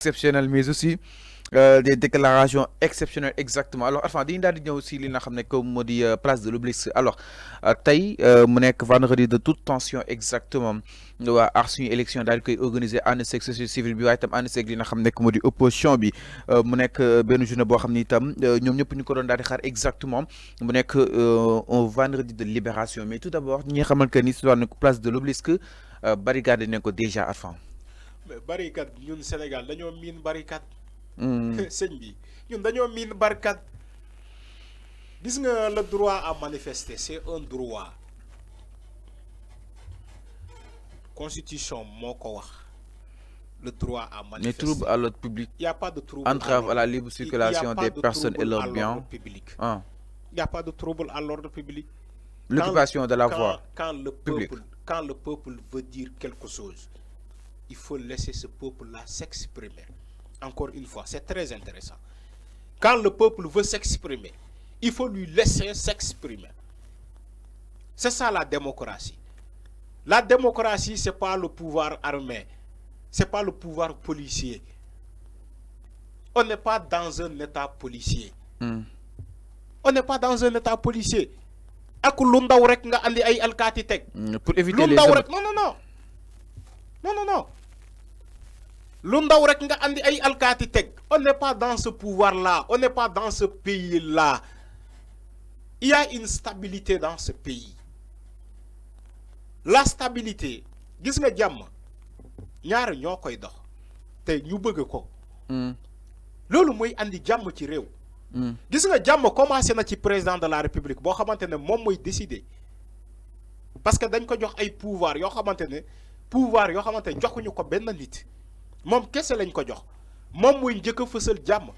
exceptionnelles, mais aussi des déclarations exceptionnelles exactement. Alors enfin dañu daal di ñëw si li nga xam ne comme moo di place de l'Obélisque. Alors tey mu nekk vendredi de toute tension exactement waa aar suñu élection daal di koy organiser ànd seeg société civile bi waaye itam ànd seeg li nga xam ne moo di opposition bi mu nekk benn journée boo xam ni itam ñoom ñëpp ñu ko doon daal di xaar exactement mu nekk un vendredi de libération. Mais tout d'abord ñi nga xamante que ni si wàllu place de l'Obélisque barricade nañ ko déjà avant. mais barricade ñun Sénégal dañoo miin barricade. Hmm. sëñ bi ñun dañoo miin barricade. gis nga le droit à manifester c'est un droit. Constitution moo ko wax. Le droit à manifester. Mais trouble à l'ordre public. Il n'y a pas de trouble. Entrave à la libre circulation des personnes et leurs biens. Ah. Il n'y a pas de trouble à l'ordre public. L'occupation de la voie publique. Quand le peuple veut dire quelque chose, il faut laisser ce peuple-là s'exprimer. Encore une fois, c'est très intéressant. Quand le peuple veut s'exprimer, il faut lui laisser s'exprimer. C'est ça la démocratie. La démocratie, ce n'est pas le pouvoir armé. Ce n'est pas le pouvoir policier. On n'est pas dans un état policier. On n'est pas dans un état policier. Pour éviter les... Non, non, non. Non, non, non. On n'est pas dans ce pouvoir-là. On n'est pas dans ce pays-là. Il y a une stabilité dans ce pays. La stabilité, gis nga jàmm ñaar ñoo koy dox te ñu bëgg ko. Loolu mooy andi jàmm ci réew. Gis nga jàmm commencé na ci président de la république boo xamante ne moom mooy décider parce que dañ ko jox ay pouvoir yoo xamante ne joxuñu ko benn nit moom kese lañ ko jox moom mooy njëkk a fësal jàmm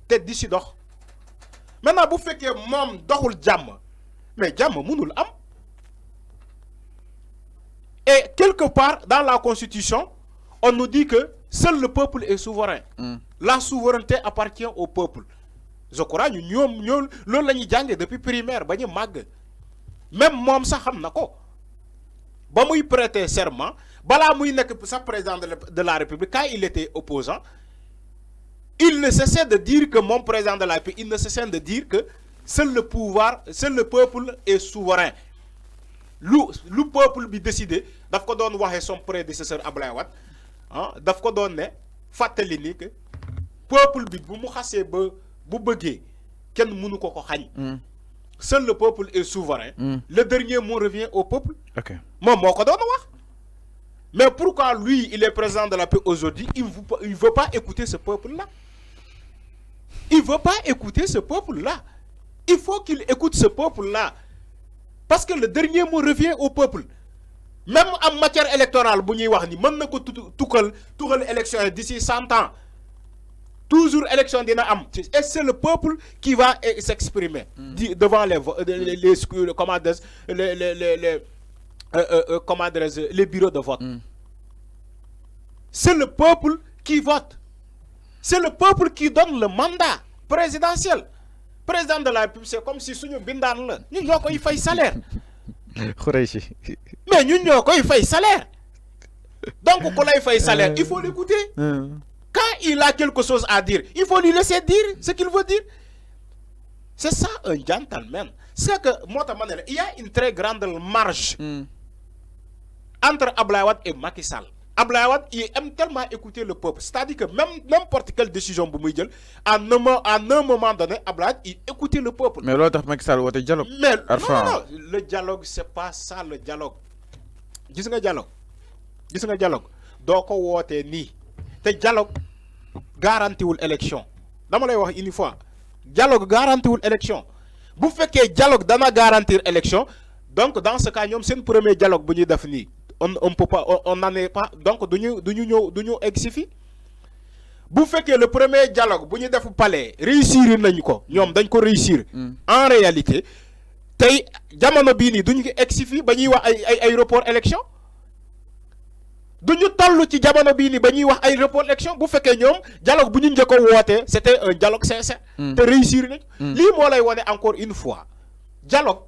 te di si dox maintenant bu fekkee moom doxul jàmm mais jàmm mënul am. Et quelque part dans la constitution on nous dit que seul le peuple est souverain. La souveraineté appartient au peuple. Je crois que nous avons depuis primaire ba ñu màgg même moom sax xam na ko ba muy prêter serment balaa muy nekk sa président de la République quand il était opposant il ne cessait de dire que mon président de la République il ne cessait de dire que seul le peuple est souverain. Le peuple bi décidé daf ko doon waxee son prédécesseur Ablaye Wade daf ko doon ne fàttali ni que peuple bi bu mu xasee ba bu bëggee kenn mënu ko ko xañ. Seul le peuple est souverain. Le dernier mot revient au peuple. Moom moo ko doon wax. Mais pourquoi lui il est président de la paix aujourd'hui il veut pas écouter ce peuple-là. Il veut pas écouter ce peuple-là. Il faut qu'il écoute ce peuple-là. Parce que le dernier mot revient au peuple. Même en matière électorale, bu ñuy wax ni mën na ko tukkal élection d'ici 100 ans. Toujours élection dina am. Et c'est le peuple qui va s'exprimer devant les bureaux de vote. C'est le peuple qui vote. C'est le peuple qui donne le mandat présidentiel. Président de la République, c'est comme si suñu bindaan la ñun ñoo koy fay salaire. Mais ñun ñoo koy fay salaire. Donc ku lay fay salaire, il faut l'écouter. Quand il a quelque chose à dire, il faut lui laisser dire ce qu'il veut dire. C'est ça un gentleman. C'est que il y a une très grande marge entre Ablaye Wade et Macky Sall. Ablaye Wade il aime tellement écouter le peuple. C'est-à-dire que même n'importe quelle décision bu muy jël à un moment donné Ablaye Wade il écoutait le peuple. Mais loolu tax Macky Sall woote dialogue. Mais non, le dialogue c'est pas ça le dialogue. Gis nga dialogue doo ko wootee nii te dialogue garantiwul élection. Dama lay wax une fois dialogue garantiwul élection. Bu fekkee dialogue dana garantir élection donc dans ce cas ñoom seen premier dialogue bu ñuy def nii on peut pas on n'en est pas donc duñu egg si fi bu fekkee le premier dialogue bu ñu def palais réussir nañu ko ñoom dañ ko réussir. En réalité tey jamono bii nii duñu ko egg si fi ba ñuy wax ay report élection duñu toll ci jamono bii nii ba ñuy wax ay report élection bu fekkee ñoom dialogue bu ñu njëkk a wootee c'était un dialogue sincère. te réussir nañ. lii moo lay wone encore une fois dialogue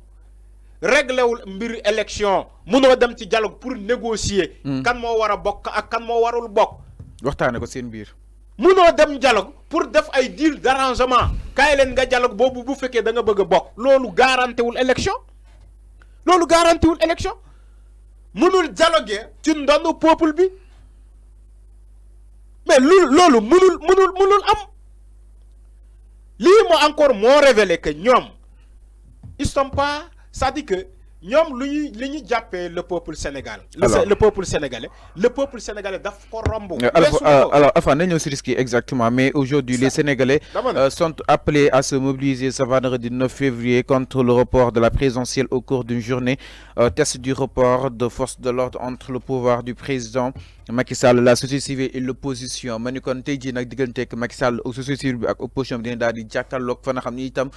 réglé wul mbir élection mënoo dem ci dialogue pour négocier. kan moo war a bokk ak kan moo warul bokk. waxtaane ko seen biir. munoo dem dialogue pour def ay deal d'arrangement kaay leen nga dialogue boobu bu fekkee da nga bëgg a bokk loolu garantiwul élection munul dialoguer ci ndonu peuple bi mais loolu munul am lii moo encore moo révélé que ñoom ils sont pas, ça dit que ñoom li ñuy jàppee le peuple sénégalais. Le peuple sénégalais daf ko romb. Alors enfin nañu si risque exactement mais aujourd'hui les Sénégalais sont appelés à se mobiliser ce vendredi 9 février contre le report de la présidentielle au cours d'une journée test du report de force de l'ordre entre le pouvoir du président Macky Sall, la société civile et l'opposition ma ni kon tey jii nag digganteeg Macky Sall société civile bi ak opposition bi dina daal di jàkkaarloog fa nga xam ni itam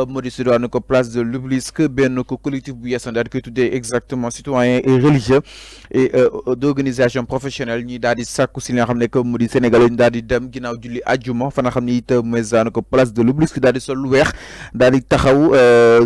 moo di sidwaanu ko place de l'Obélisque benn ko collectif bu yeesan daal di koy tuddee exactement citoyens et religieux et d'organisation professionnelle ñi daal di sàkku si li nga xam ne que mu di Sénégalais ñu daal di dem ginnaaw julli àjjuma fa nga xam ni itam mooy zaanu ko place de l'Obélisque daal di sol lu weex daal di taxaw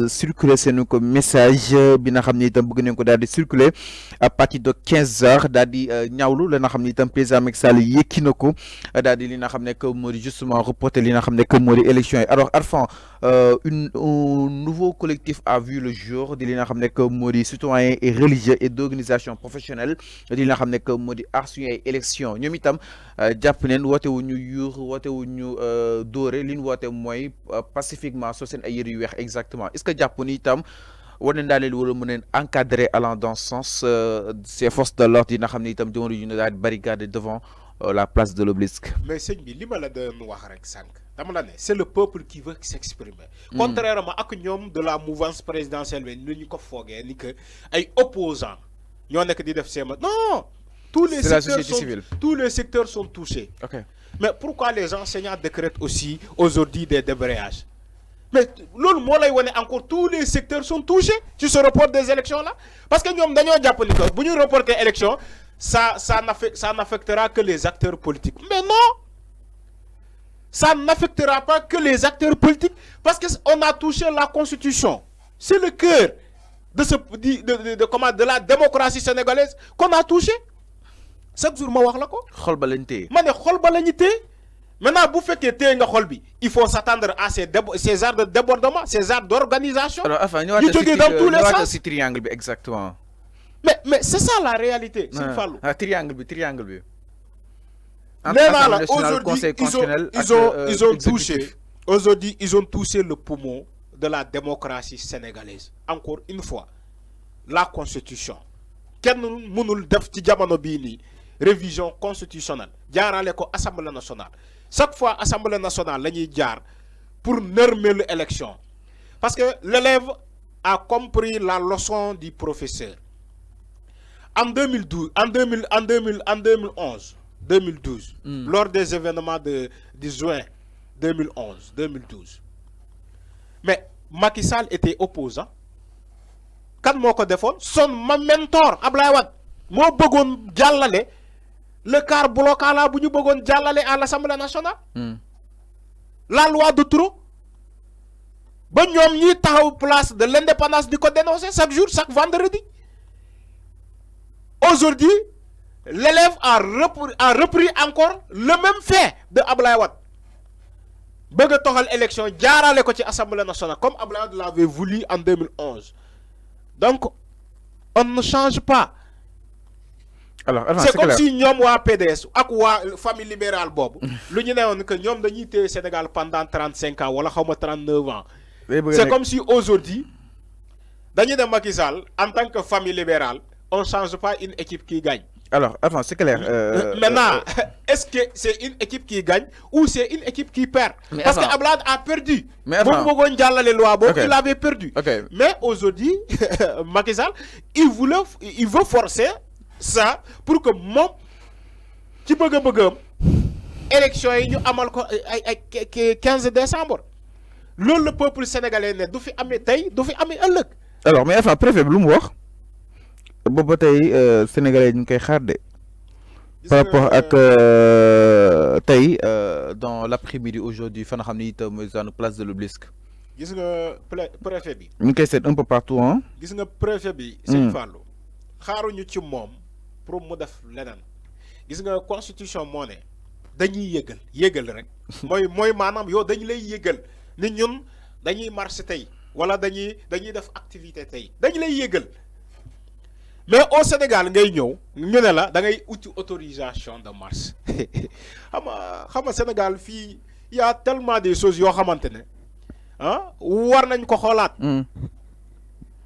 circuler seen ko message bi nga xam ni itam bëgg nañ ko daal di circuler à partir de 15 heures daal di ñaawlu la nga xam ni itam président Macky Sall yékki na ko daal di li nga xam ne que moo di justement reporter li nga xam ne que moo di élection yi alors Arfan un nouveau collectif a vu le jour di li nga xam ne que moo di citoyens et religieux et d'organisation professionnelle di li nga xam ne que moo di aar suñu ay élection ñoom itam jàpp neen woote wu ñu yuur woote wu ñu dóore li ñu woote mooy pacifiquement soo seen ay yëre yu weex exactement est-ce que jàpp ni itam war nañ daal di war a mën a encadrer allant dans ce sens ces forces de l'ordre yi nga xam ne itam jamono yu ñu daal di barricade devant la place de l'Obélisque. Mais sëñ bi li ma la doon wax rek sànq dama la ne c'est le peuple qui veut s'exprimer. Contrairement ak ñoom de la mouvance présidentielle bi ni ñu ko foogee ni que ay opposants ñoo nekk di def seen non. Tous les secteurs sont touchés. Okay. Mais pourquoi les enseignants décrètent aussi aujourd'hui des débrayages? Mais loolu moo lay wane encore tous les secteurs sont touchés sur ce report des élections là parce que ñoom dañoo jàpp ni que bu ñu reporter élection ça n'affectera que les acteurs politiques. Mais non, ça n'affectera pas que les acteurs politiques parce que on a touché la constitution. C'est le cœur de la démocratie sénégalaise qu'on a touché. Chaque jour ma wax la ko. xol ba lañ téye. Ma ne xol ba lañu téye. Maintenant bu fekkee téye nga xol bi il faut s'attendre à ces arts de débordement, ces arts d'organisation. Alors enfin ñu jógee dans tous les sens. ci triangle bi exactement. Mais c'est ça la réalité. Sëñ Fallou. Triangle bi. Là, aujourd'hui, ils ont touché. Aujourd'hui, ils ont touché le poumon de la démocratie sénégalaise. Encore une fois, la constitution. Kenn mënul def ci jamono bii nii révision constitutionnelle jaarale ko assemblée nationale chaque fois assemblée nationale la ñuy jaar pour nërmeelu élection parce que l'élève a compris la leçon du professeur. En 2012, en 2012, lors des événements de juin 2012. Mais Macky Sall était opposant. Kan moo ko defoon son mentor Ablaye Wade moo bëggoon jàllale le quart bloquant là bu ñu bëggoon jàllale à l'Assemblée nationale. La loi de trop. Ba ñoom ñi taxaw place de l'indépendance di ko dénoncer chaque jour, chaque vendredi. Aujourd'hui, l'élève a repris encore le même fait de Ablaye Wade. Bëgg a toxal élection jaarale ko ci Assemblée nationale comme Ablaye Wade l'avait voulu en 2011. Donc, on ne change pas. Alors, c'est comme si ñoom waa PDS ak waa famille libérale boobu. lu ñu ne woon que ñoom dañuy téye Sénégal pendant 35 ans wala xawma 39 ans. C'est comme si aujourd'hui dañuy dem Macky Sall en tant que famille libérale on ne change pas une équipe qui gagne. Alors, enfin, c'est clair. Maintenant, est-ce que c'est une équipe qui gagne ou c'est une équipe qui perd? Parce que Ablaye a perdu. Mais il avait perdu. Okay. Mais aujourd'hui, Macky Sall, il veut forcer ça pour que mon ci bëgg élection yi ñu amal ko ay 15 décembre. Loolu le peuple sénégalais ne du fi amee tey du fi amee ëllëg. Alors, mais enfin, préfet bi lu mu wax boobu tey sénégalais ñu ngi koy xaar de par rapport ak tey dans l'après-midi aujourd'hui fa nga xam ni itam mooy zone place de l'Obélisque. Gis nga préfet bi. ñu ngi koy seet un peu partout hein. Gis nga préfet bi. Sëñ Fallou xaaruñu ci moom pour mu def leneen. Gis nga constitution moo ne dañuy yëgal rek mooy maanaam yow dañu lay yëgal ni ñun dañuy marché tey wala dañuy def activité tey dañu lay yëgal mais au Sénégal ngay ñëw ñu ne la da ngay uti autorisation de marche xam nga Sénégal fii y a tellement de choses yoo xamante ne ah war nañ ko xoolaat.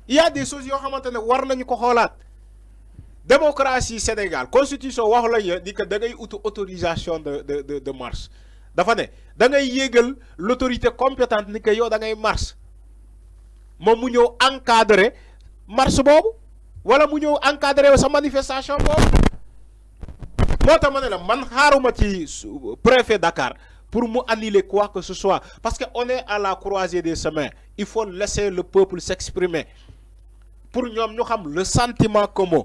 Il y a des choses yoo xamante ne war nañ ko xoolaat démocratie Sénégal constitution wax la di que da ngay uti autorisation de marche dafa ne da ngay yégal l'autorité compétente ni que yow da ngay marche moom mu ñëw encadrer marche boobu wala mu ñëw encadrer sa manifestation boobu moo tax ma ne la man xaaruma ci préfet Dakar pour mu annuler quoi que ce soit parce que on est à la croisée des chemins il faut laisser le peuple s'exprimer pour ñoom ñu xam le sentiment commun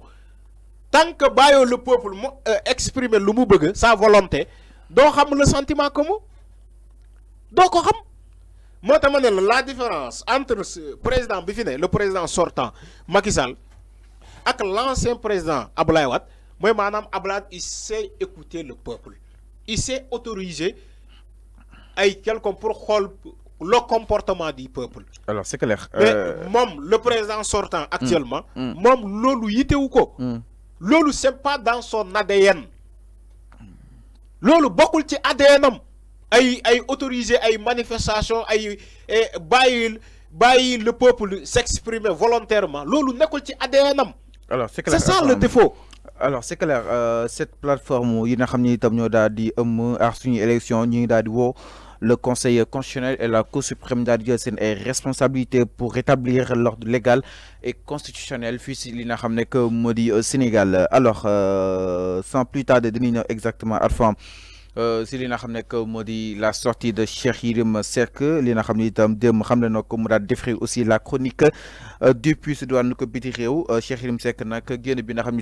tant que bàyyoo le peuple mu exprimer lu mu bëgg sa volonté doo xam le sentiment commun doo ko xam moo tax ma ne la différence entre président bi fi ne le président sortant Macky Sall ak l'ancien président Abdoulaye Wade mooy maanaam Abdoulaye il sait écouter le peuple il sait autoriser ay quelqu'un pour xool le comportement du peuple. Alors c'est clair. Mais le président sortant actuellement moom loolu yitewu ko loolu c'est pas dans son ADN loolu bokkul ci ADN am ay autoriser ay manifestation ay bàyyi le peuple s'exprimer volontairement loolu nekkul ci ADN am. Alors c'est clair. C'est ça le défaut. Alors c'est clair cette plateforme yi nga xam ni itam ñoo daal di ak suñu élection ñu ngi daal di woo le Conseil constitutionnel et la Cour suprême daal di jël seen ay responsabilités pour rétablir l'ordre légal et constitutionnel fii si li nga xam ne que moo di Sénégal. Alors sans plus tarder dañuy ñëw exactement Arfan si li nga xam ne que moo di la sortie de Cheikh Yérim Seck li nga xam ne itam démb xam ne na ko mu daal défrer aussi la chronique depuis si diwaanu ko biti réew Cheikh Yérim Seck nag génn bi nga xam ni